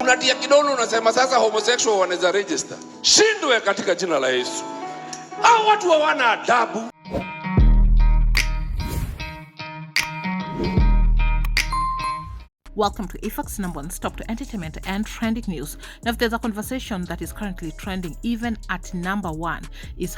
unatia kidole unasema sasa homosexual wanaweza register. Shindwe katika jina la Yesu. Hao watu hawana adabu. Welcome to IFAC's #1 stop to entertainment and trending news. Now, if there's a conversation that is currently trending even at #1 is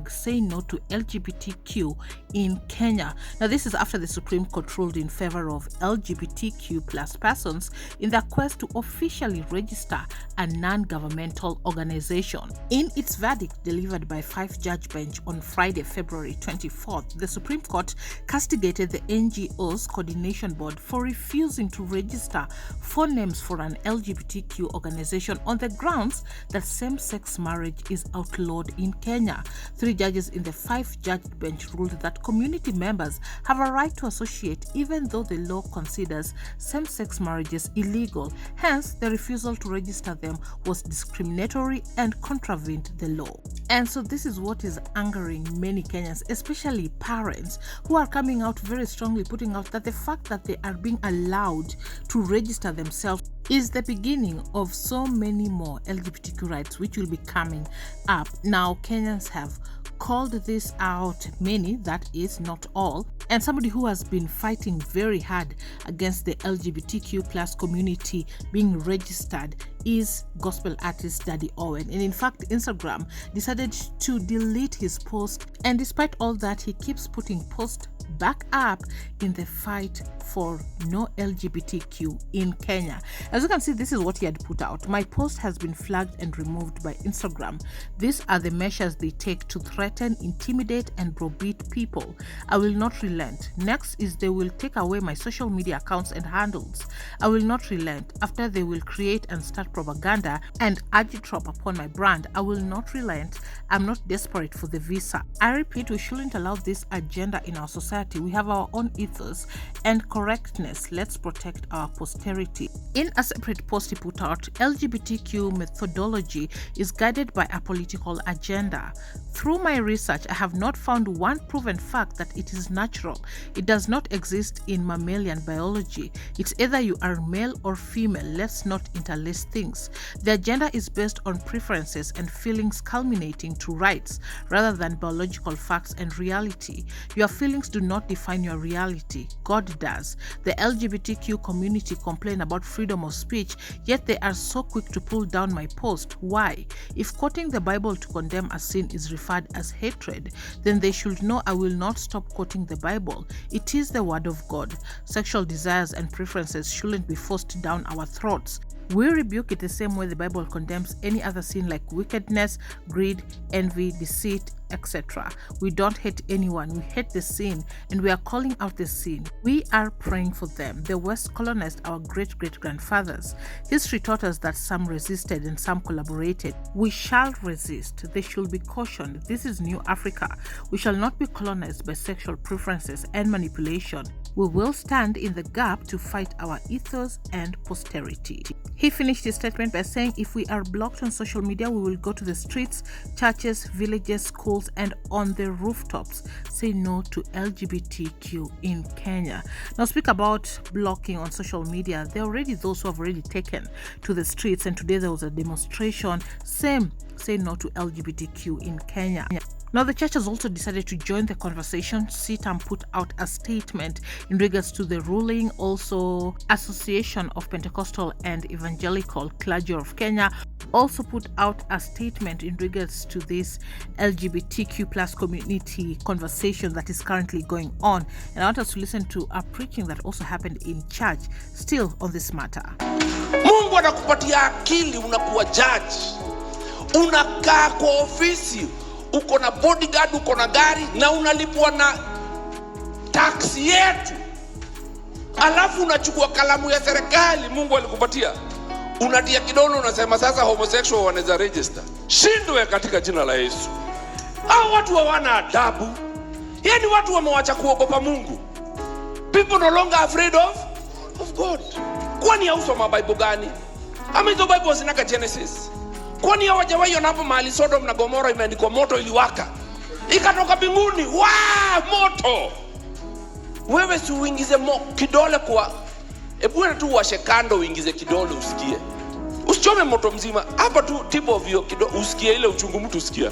#say no to LGBTQ in Kenya. Now, this is after the Supreme Court ruled in favor of LGBTQ plus persons in their quest to officially register a non-governmental organization. In its verdict delivered by 5-judge bench on Friday, February 24th, the Supreme Court castigated the NGO's coordination board for refusing to register phone names for an LGBTQ organization on the grounds that same-sex marriage is outlawed in Kenya. 3 judges in the 5-judge bench ruled that community members have a right to associate even though the law considers same-sex marriages illegal. Hence, the refusal to register them was discriminatory and contravened the law. And so this is what is angering many Kenyans, especially parents who are coming out very strongly, putting out that the fact that they are being allowed to register themselves is the beginning of so many more LGBTQ rights which will be coming up. Now, Kenyans have called this out, many, that is not all, and somebody who has been fighting very hard against the LGBTQ plus community being registered is gospel artist Daddy Owen. And in fact, Instagram decided to delete his post, and despite all that, he keeps putting posts back up in the fight for no LGBTQ in Kenya. As you can see, this is what he had put out. My post has been flagged and removed by Instagram. These are the measures they take to threaten, intimidate, and browbeat people. I will not relent. Next is they will take away my social media accounts and handles. I will not relent. After, they will create and start propaganda and agitprop upon my brand. I will not relent. I'm not desperate for the visa. I repeat, we shouldn't allow this agenda in our society. We have our own ethos and correctness. Let's protect our posterity. In a separate post he put out, LGBTQ methodology is guided by a political agenda. Through my research, I have not found one proven fact that it is natural. It does not exist in mammalian biology. It's either you are male or female. Let's not interlace things. The agenda is based on preferences and feelings culminating to rights rather than biological facts and reality. Your feelings do not define your reality. God does. The LGBTQ community complain about freedom of speech, yet they are so quick to pull down my post. Why? If quoting the Bible to condemn a sin is referred as hatred, then they should know I will not stop quoting the Bible. It is the word of God. Sexual desires and preferences shouldn't be forced down our throats. We rebuke it the same way the Bible condemns any other sin like wickedness, greed, envy, deceit, etc. We don't hate anyone, we hate the sin, and we are calling out the sin. We are praying for them. The West colonized our great-great-grandfathers. History taught us that some resisted and some collaborated. We shall resist. They should be cautioned. This is New Africa. We shall not be colonized by sexual preferences and manipulation. We will stand in the gap to fight our ethos and posterity. He finished his statement by saying, if we are blocked on social media, we will go to the streets, churches, villages, schools, and on the rooftops. Say no to LGBTQ in Kenya. Now, speak about blocking on social media. There are already those who have already taken to the streets, and today there was a demonstration. Say no to LGBTQ in Kenya. Now, the church has also decided to join the conversation. CITAM put out a statement in regards to the ruling. Also, Association of Pentecostal and Evangelical Clergy of Kenya also put out a statement in regards to this LGBTQ plus community conversation that is currently going on. And I want us to listen to a preaching that also happened in church still on this matter. Mungu anakupatia akili, unakuwa judge. Unakaa kwa ofisi, uko na bodyguard, uko na gari na unalipwa na taksi yetu. Alafu unachukua kalamu ya serikali Mungu alikupatia. Unatia kidole unasema sasa homosexual wanaweza register. Shindwe katika jina la Yesu. Hao watu hawana adabu. Yaani watu wamewacha kuogopa Mungu. People no longer afraid of God. Kwani hausoma Bible gani? Ama hizo Bible zinaka Genesis? Kwani hawajawahi hapo mahali Sodom na Gomora imeandikwa moto iliwaka? Ikatoka mbinguni, moto. Wewe si uingize kidole kwa, hebu wewe tu washe kando uingize kidole usikie. usichome moto mzima hapa tu, tip of hiyo kidogo, usikie ile uchungu mtu usikia,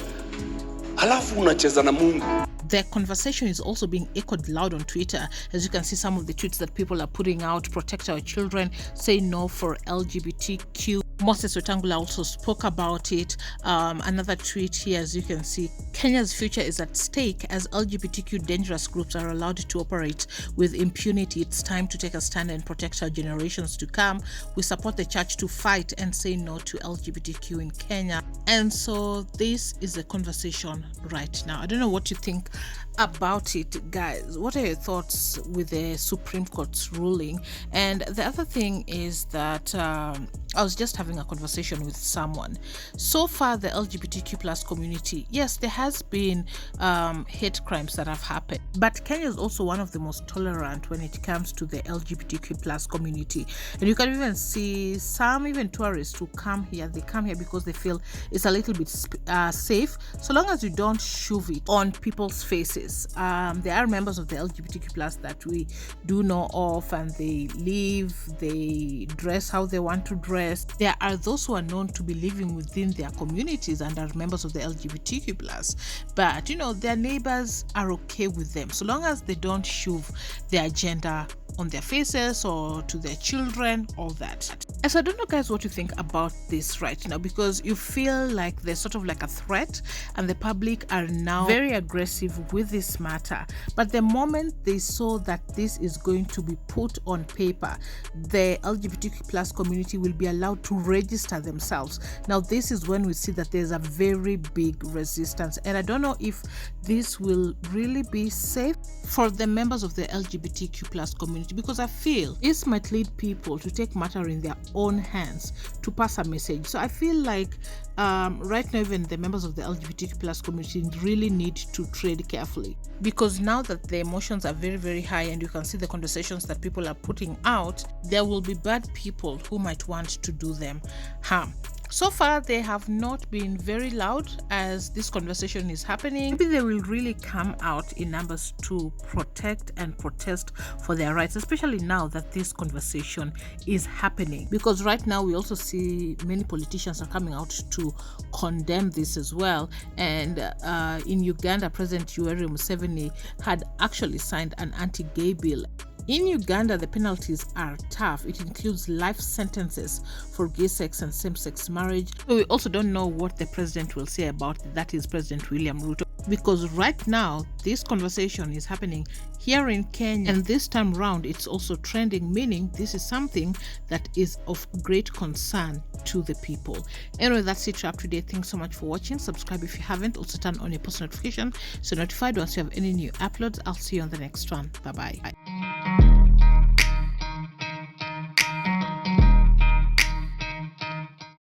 alafu unacheza na Mungu. The conversation is also being echoed loud on Twitter. As you can see, some of the tweets that people are putting out: protect our children, say no for LGBTQ. Moses Wetangula also spoke about it. Another tweet here, as you can see: Kenya's future is at stake as LGBTQ dangerous groups are allowed to operate with impunity. It's time to take a stand and protect our generations to come. We support the church to fight and say no to LGBTQ in Kenya. And so this is the conversation right now. I don't know what you think about it, guys. What are your thoughts with the Supreme Court's ruling? And the other thing is that I was just having a conversation with someone. So far, the LGBTQ plus community, yes, there has been hate crimes that have happened, but Kenya is also one of the most tolerant when it comes to the LGBTQ plus community. And you can even see some even tourists who come here, they come here because they feel it's a little bit safe, so long as you don't shove it on people's faces. There are members of the LGBTQ plus that we do know of, and they live, they dress how they want to dress. There are those who are known to be living within their communities and are members of the LGBTQ plus, but their neighbors are okay with them so long as they don't shove their agenda on their faces or to their children, all that. And so I don't know, guys, what you think about this right now, because you feel like there's sort of like a threat and the public are now very aggressive with this matter. But the moment they saw that this is going to be put on paper, the LGBTQ plus community will be allowed to register themselves. Now this is when we see that there's a very big resistance, and I don't know if this will really be safe for the members of the LGBTQ plus community, because I feel this might lead people to take matter in their own hands to pass a message. So I feel like right now even the members of the LGBTQ plus community really need to tread carefully, because now that the emotions are very, very high and you can see the conversations that people are putting out, there will be bad people who might want to do them harm. So far, they have not been very loud as this conversation is happening. Maybe they will really come out in numbers to protect and protest for their rights, especially now that this conversation is happening. Because right now, we also see many politicians are coming out to condemn this as well. And in Uganda, President Yoweri Museveni had actually signed an anti-gay bill. In Uganda, the penalties are tough. It includes life sentences for gay sex and same-sex marriage. So we also don't know what the president will say about it. That is President William Ruto. Because right now, this conversation is happening here in Kenya, and this time round, it's also trending, meaning this is something that is of great concern to the people. Anyway, that's it for today. Thanks so much for watching. Subscribe if you haven't. Also turn on your post notification so notified once you have any new uploads. I'll see you on the next one. Bye-bye.